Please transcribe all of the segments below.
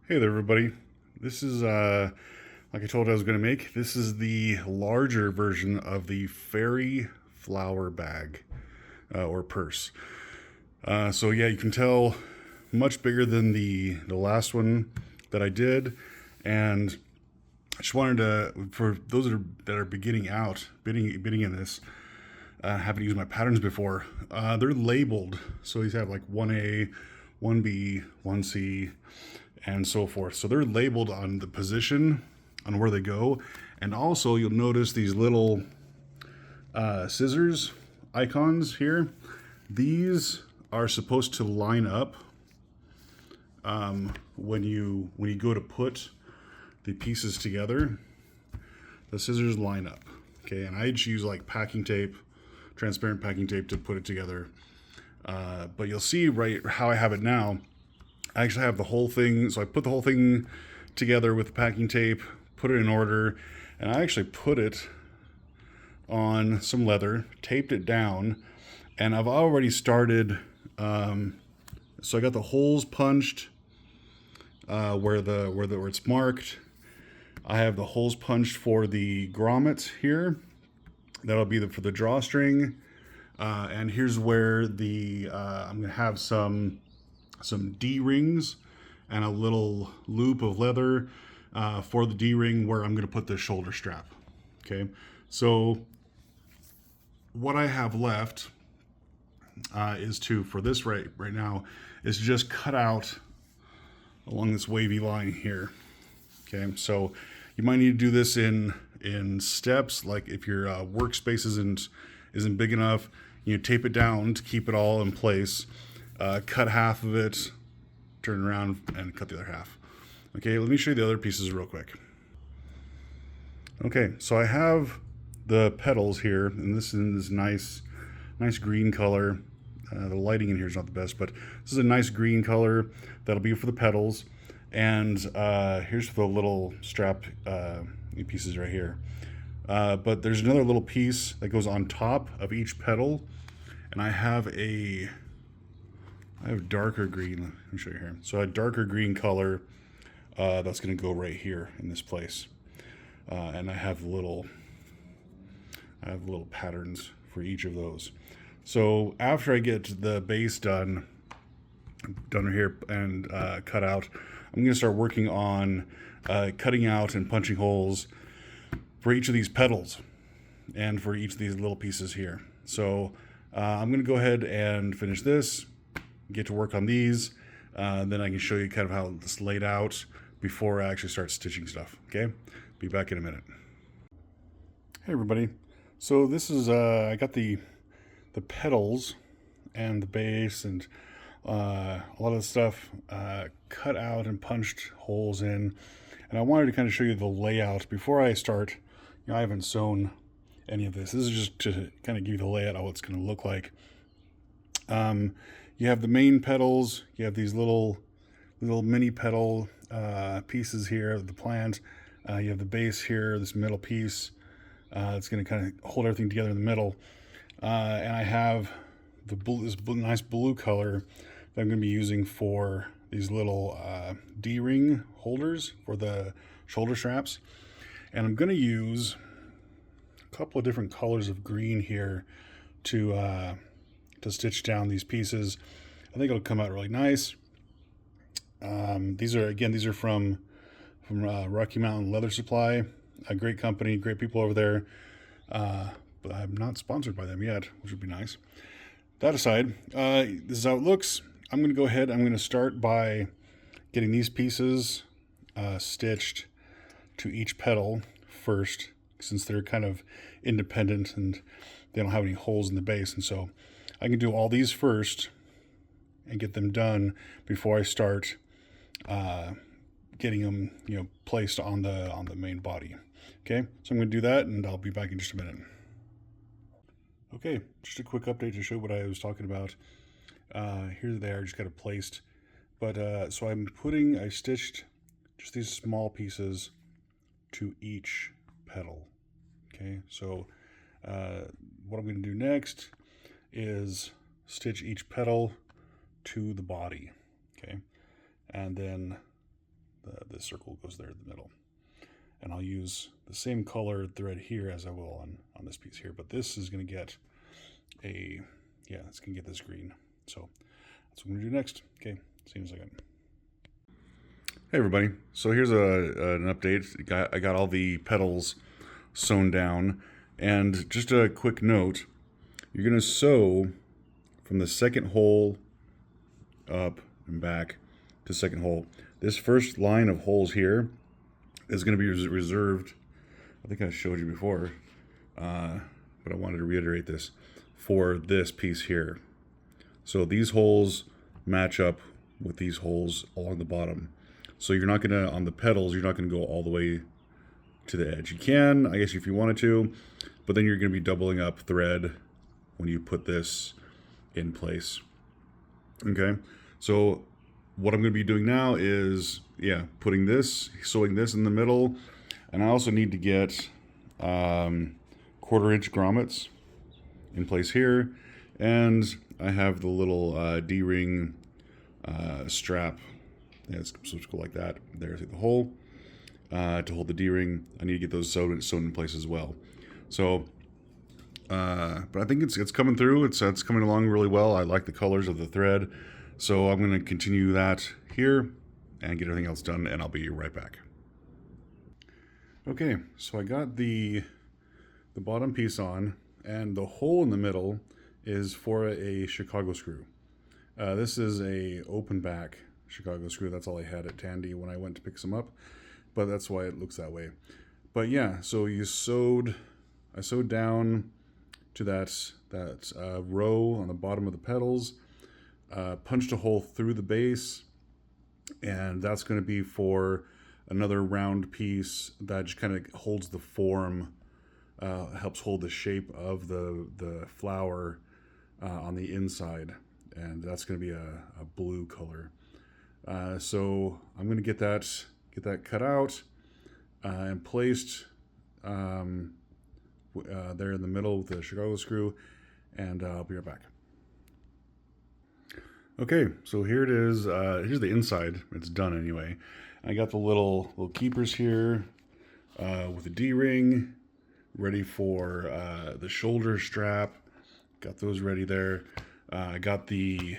Hey there, everybody. This is, like I told you I was going to make, this is the larger version of the fairy flower bag or purse. So yeah, you can tell much bigger than the last one that I did. And I just wanted to, for those that are bidding in this, haven't used my patterns before, they're labeled. So these have like 1A, 1B, 1C, and so forth. So they're labeled on the position, on where they go. And also you'll notice these little scissors icons here. These are supposed to line up when you go to put the pieces together. The scissors line up. Okay, and I just use like packing tape, transparent packing tape to put it together. But you'll see right how I have it now. I actually have the whole thing, so I put the whole thing together with packing tape, put it in order, and I actually put it on some leather, taped it down, and I've already started. So I got the holes punched where it's marked. I have the holes punched for the grommets here. That'll be for the drawstring, and here's where I'm gonna have some D-rings and a little loop of leather for the D-ring where I'm going to put the shoulder strap. Okay, so what I have left is for this right now, is just cut out along this wavy line here. Okay, so you might need to do this in steps, like if your workspace isn't big enough, you tape it down to keep it all in place. Cut half of it, turn around, and cut the other half. Okay, let me show you the other pieces real quick. Okay, so I have the petals here, and this is in this nice green color. The lighting in here is not the best, but this is a nice green color that'll be for the petals. And here's the little strap pieces right here. But there's another little piece that goes on top of each petal, and I have darker green. Let me show you here. So a darker green color that's going to go right here in this place, and I have little patterns for each of those. So after I get the base done here and cut out, I'm going to start working on cutting out and punching holes for each of these petals and for each of these little pieces here. So I'm going to go ahead and finish this, get to work on these, then I can show you kind of how this laid out before I actually start stitching stuff. Okay, be back in a minute. Hey everybody, so this is I got the petals and the base and a lot of the stuff cut out and punched holes in, and I wanted to kind of show you the layout before I start. I haven't sewn any of this. This is just to kind of give you the layout of what it's going to look like. You have the main petals. You have these little mini petal pieces here of the plant. You have the base here, this middle piece. It's going to kind of hold everything together in the middle. And I have this nice blue color that I'm going to be using for these little D-ring holders for the shoulder straps. And I'm going to use a couple of different colors of green here to stitch down these pieces. I think it'll come out really nice. These are from Rocky Mountain Leather Supply, a great company, great people over there. But I'm not sponsored by them yet, which would be nice. That aside, this is how it looks. I'm going to go ahead. I'm going to start by getting these pieces stitched to each petal first, since they're kind of independent and they don't have any holes in the base. And so I can do all these first and get them done before I start getting them, placed on the main body. Okay, so I'm going to do that, and I'll be back in just a minute. Okay, just a quick update to show what I was talking about. Here they are, just got it placed. But so I stitched just these small pieces to each petal. Okay, so what I'm going to do next is stitch each petal to the body. Okay, and then this circle goes there in the middle. And I'll use the same color thread here as I will on this piece here, but this is going to get it's going to get this green. So that's what I'm going to do next. Okay, see you in a second. Hey everybody, so here's an update. I got all the petals sewn down, and just a quick note, you're going to sew from the second hole up and back to second hole. This first line of holes here is going to be reserved, I think I showed you before, but I wanted to reiterate this, for this piece here. So these holes match up with these holes along the bottom. So you're not going to, on the petals, you're not going to go all the way to the edge. You can, I guess, if you wanted to, but then you're going to be doubling up thread when you put this in place. Okay, so what I'm going to be doing now is, putting this, sewing this in the middle, and I also need to get 1/4 inch grommets in place here, and I have the little D-ring strap. It's supposed to go like that there through the hole to hold the D-ring. I need to get those sewn in place as well. So, but I think it's coming through. It's coming along really well. I like the colors of the thread, so I'm going to continue that here and get everything else done, and I'll be right back. Okay, so I got the bottom piece on, and the hole in the middle is for a Chicago screw. This is a open back Chicago screw. That's all I had at Tandy when I went to pick some up, but that's why it looks that way. But yeah, so I sewed down to that row on the bottom of the petals, punched a hole through the base, and that's going to be for another round piece that just kind of holds the form, helps hold the shape of the flower on the inside, and that's going to be a blue color. So I'm going to get that cut out and placed there in the middle with the Chicago screw, and I'll be right back. Okay, so here it is. Here's the inside. It's done anyway. I got the little keepers here with the D-ring ready for the shoulder strap. Got those ready there. I got the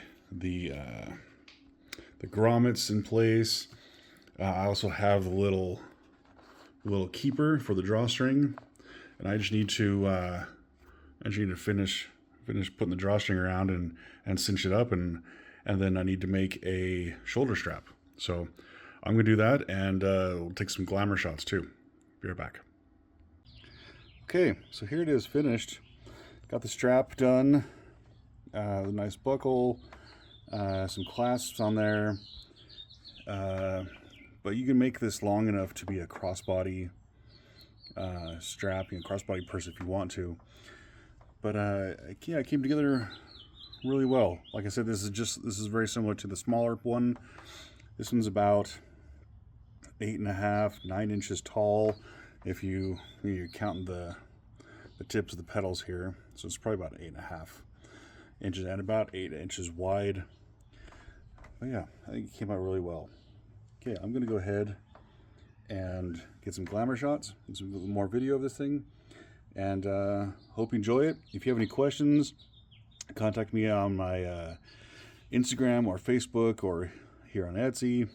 grommets in place. I also have the little keeper for the drawstring, and I just need to finish putting the drawstring around and cinch it up, and then I need to make a shoulder strap. So I'm gonna do that, and we'll take some glamour shots too. Be right back. Okay, so here it is finished. Got the strap done, a nice buckle, some clasps on there, but you can make this long enough to be a crossbody strap, crossbody purse if you want to. But yeah, it came together really well. Like I said, this is very similar to the smaller one. This one's about 8.5, 9 inches tall, if you're counting the tips of the petals here. So it's probably about 8.5 inches and about 8 inches wide. But yeah, I think it came out really well. Okay, I'm gonna go ahead and get some glamour shots, get some more video of this thing, and hope you enjoy it. If you have any questions, contact me on my Instagram or Facebook or here on Etsy,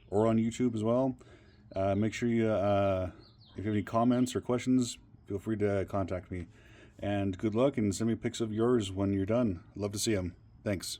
or on YouTube as well. Make sure you, if you have any comments or questions, feel free to contact me. And good luck, and send me pics of yours when you're done. I'd love to see them. Thanks.